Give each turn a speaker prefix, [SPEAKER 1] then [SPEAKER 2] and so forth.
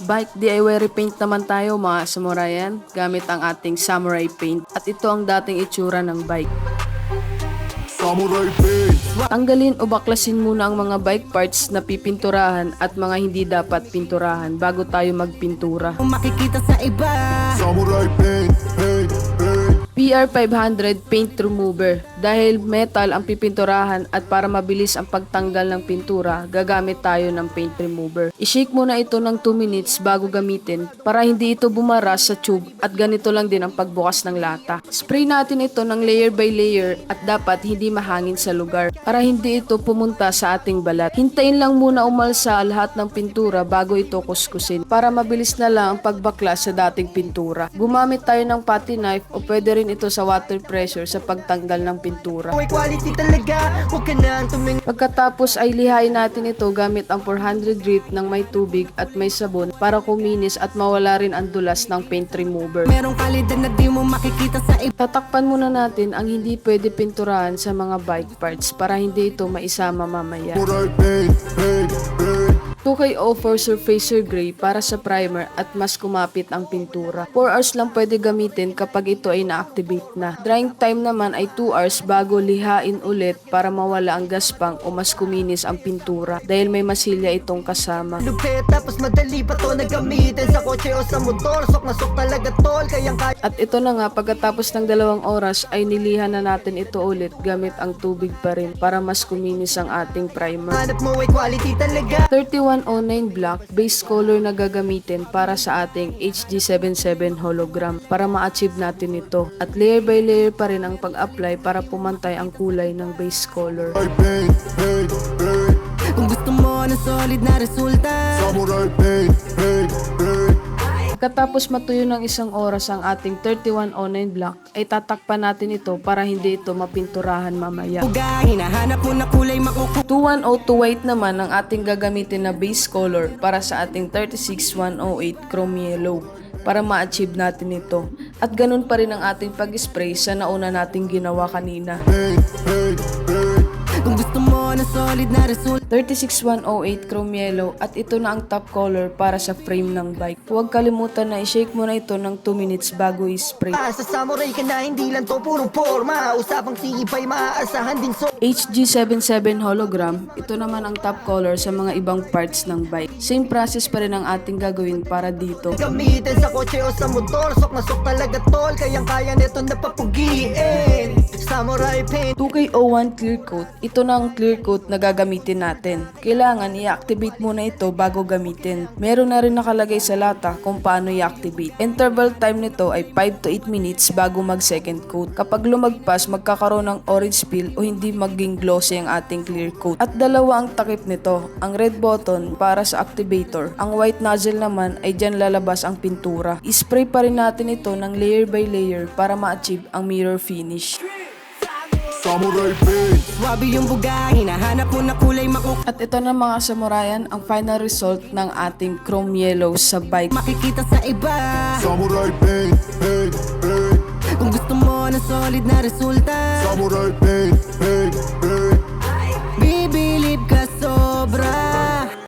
[SPEAKER 1] Bike DIY repaint naman tayo mga samurayan gamit ang ating samurai paint at ito ang dating itsura ng bike.
[SPEAKER 2] Samurai paint.
[SPEAKER 1] Tanggalin o baklasin muna ang mga bike parts na pipinturahan at mga hindi dapat pinturahan bago tayo magpintura.
[SPEAKER 3] Makikita sa iba.
[SPEAKER 2] Samurai paint, paint, paint.
[SPEAKER 1] PR500 paint remover. Dahil metal ang pipinturahan at para mabilis ang pagtanggal ng pintura, gagamit tayo ng paint remover. I-shake muna ito ng 2 minutes bago gamitin para hindi ito bumaras sa tube at ganito lang din ang pagbukas ng lata. Spray natin ito ng layer by layer at dapat hindi mahangin sa lugar para hindi ito pumunta sa ating balat. Hintayin lang muna umalsa lahat ng pintura bago ito kuskusin para mabilis na lang ang pagbaklas sa dating pintura. Gumamit tayo ng putty knife o pwede rin ito sa water pressure sa pagtanggal ng pintura.
[SPEAKER 3] Uy, quality talaga. Huwag ka na tumingin.
[SPEAKER 1] Pagkatapos ay lihain natin ito gamit ang 400 grit ng may tubig at may sabon para kuminis at mawala rin ang dulas ng paint remover.
[SPEAKER 3] Merong kalidad na di mo makikita sa iba.
[SPEAKER 1] Tatakpan muna natin ang hindi pwede pinturahan sa mga bike parts para hindi ito maisama mamaya.
[SPEAKER 2] Samurai paint, paint, paint.
[SPEAKER 1] 2KO for Surfacer Gray para sa primer at mas kumapit ang pintura. 4 hours lang pwede gamitin kapag ito ay na-activate na. Drying time naman ay 2 hours bago lihain ulit para mawala ang gaspang o mas kuminis ang pintura dahil may masilya itong kasama.
[SPEAKER 3] Lupit tapos madali pa to na gamitin sa kotse o sa motor. Sok na sok talaga tol. Kayang kaya.
[SPEAKER 1] At ito na nga, pagkatapos ng 2 oras ay nilihan na natin ito ulit gamit ang tubig pa rin para mas kuminis ang ating primer.
[SPEAKER 3] Hanap mo ay quality talaga.
[SPEAKER 1] 3109 black base color na gagamitin para sa ating HG77 hologram para ma-achieve natin ito. At layer by layer pa rin ang pag-apply para pumantay ang kulay ng base color.
[SPEAKER 2] Samurai paint, paint, paint.
[SPEAKER 3] Kung gusto mo ng solid na resulta.
[SPEAKER 2] Samurai paint, paint, paint.
[SPEAKER 1] Pagkatapos matuyo ng 1 oras ang ating 3109 black, ay tatakpan natin ito para hindi ito mapinturahan mamaya.
[SPEAKER 3] Buga, hinahanap mo na kulay makukuha.
[SPEAKER 1] 2102 white naman ang ating gagamitin na base color para sa ating 36108 chrome yellow para ma-achieve natin ito. At ganun pa rin ang ating pag-spray sa nauna nating ginawa kanina.
[SPEAKER 2] Paint, paint, paint.
[SPEAKER 3] Kung gusto mo ng solid na resulta.
[SPEAKER 1] 36108 chrome yellow at ito na ang top color para sa frame ng bike. Huwag kalimutan na i-shake mo na ito ng 2 minutes bago i-spray.
[SPEAKER 3] Sa samurai ka na, hindi lang to puro forma. Usapang sigipay, maaasahan din so.
[SPEAKER 1] HG77 hologram, ito naman ang top color sa mga ibang parts ng bike. Same process pa rin ang ating gagawin para dito.
[SPEAKER 3] Gamitin sa kotse o sa motor. Sok na sok talaga tol. Kayang kaya nito napapugiin. Samurai paint.
[SPEAKER 1] 2K01 clear coat, ito na ang clear coat na gagamitin natin. Kailangan i-activate muna ito bago gamitin. Meron na rin nakalagay sa lata kung paano i-activate. Interval time nito ay 5 to 8 minutes bago mag second coat. Kapag lumagpas, magkakaroon ng orange peel o hindi maging glossy ang ating clear coat. At dalawa ang takip nito, ang red button para sa activator. Ang white nozzle naman ay dyan lalabas ang pintura. I-spray pa rin natin ito ng layer by layer para ma-achieve ang mirror finish.
[SPEAKER 2] Samurai paint.
[SPEAKER 3] Wabi yung buga, hinahanap mo na kulay makukuha.
[SPEAKER 1] At ito na mga samurayan ang final result ng ating chrome yellow sa bike.
[SPEAKER 3] Makikita sa iba.
[SPEAKER 2] Samurai paint, paint, paint.
[SPEAKER 3] Kung gusto mo ng solid na resulta.
[SPEAKER 2] Samurai paint, paint.